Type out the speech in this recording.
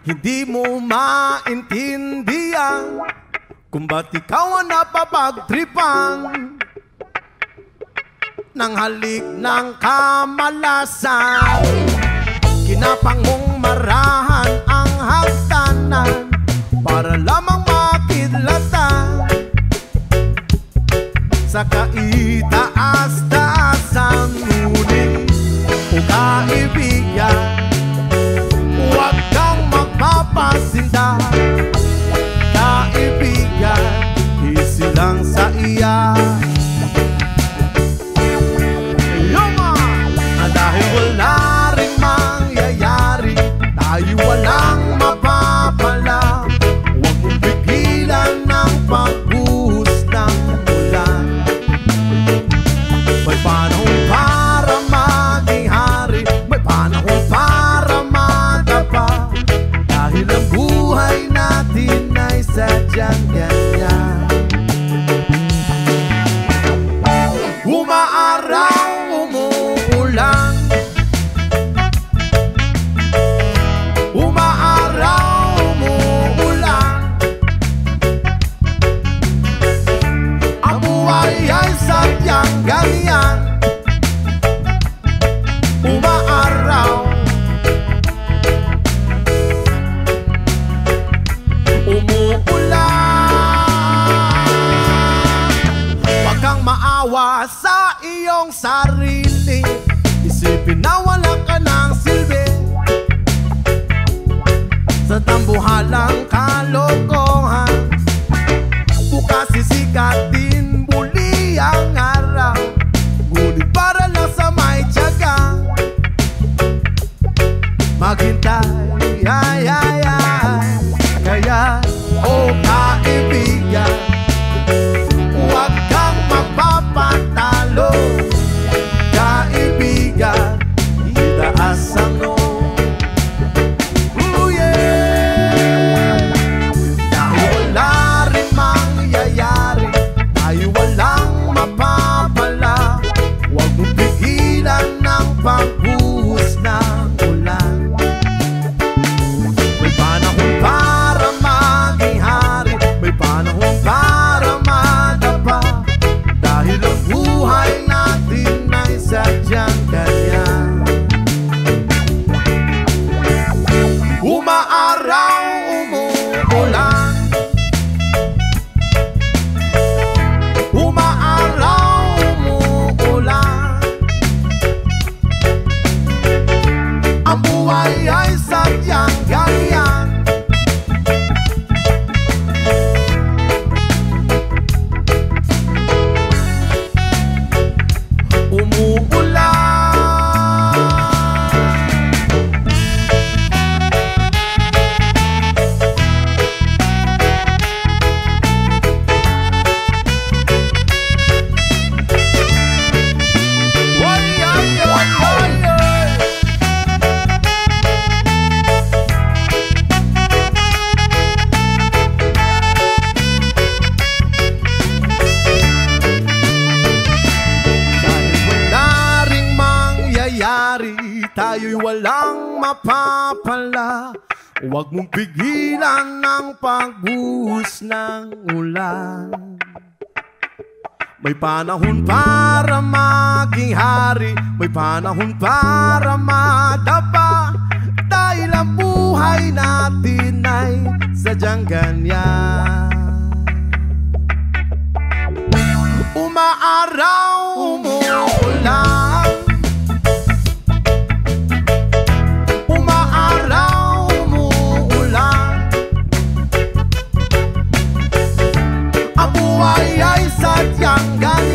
Hindi mo maintindihan kung ba't ikaw ang napapagtripan ng halik ng kamalasan. Kinapang mong marahan ang hagdanan para lamang makidlatan sa kaitaas-taasan. Ngunit o kaibigan, huwag kang magpapasinda. Kaibigan, easy lang sa iya. Dahil wala ring mangyayari, tayo walang mapapala. Huwag mong pigilan ng pagbuhos ng ulan. May panahon para maging hari, may panahon para madapa. Dahil ang buhay natin ay sadyang ganyan. Umaaraw, umuulan, umaaraw, umuulan. Ang buhay ay sadyang ganyan. Umaaraw, umuulan. Huwag kang maawa sa iyong sarili, isipin na wala ka ng silbi sa tambuhalang kalokohan. Bukas sisikat din muli ang araw, ngunit para lang sa may tiyaga maghintay, ay, ay, ay. Kaya, oh kaibigan, huwag kang magpapatalo. Kaibigan, itaas ang noo. Oh yeah! Dahil wala rin mangyayari, tayo walang mapapala. Huwag mong pigilan ng pagbuhos ng ulan. May panahon para maging hari, may panahon para madapa. Dahil ang buhay natin ay sadyang ganyan. Umaaraw, umuulan, umaaraw, umuulan. Ang buhay ay sadyang ganyan. Tayo'y walang mapapala. Huwag mong pigilan ng pagbuhos ng ulan. May panahon para maging hari, may panahon para madapa. Dahil ang buhay natin ay sadyang ganyan. Umaaraw, umuulan, umaaraw, umuulan. Ang buhay ay sadyang ganyan.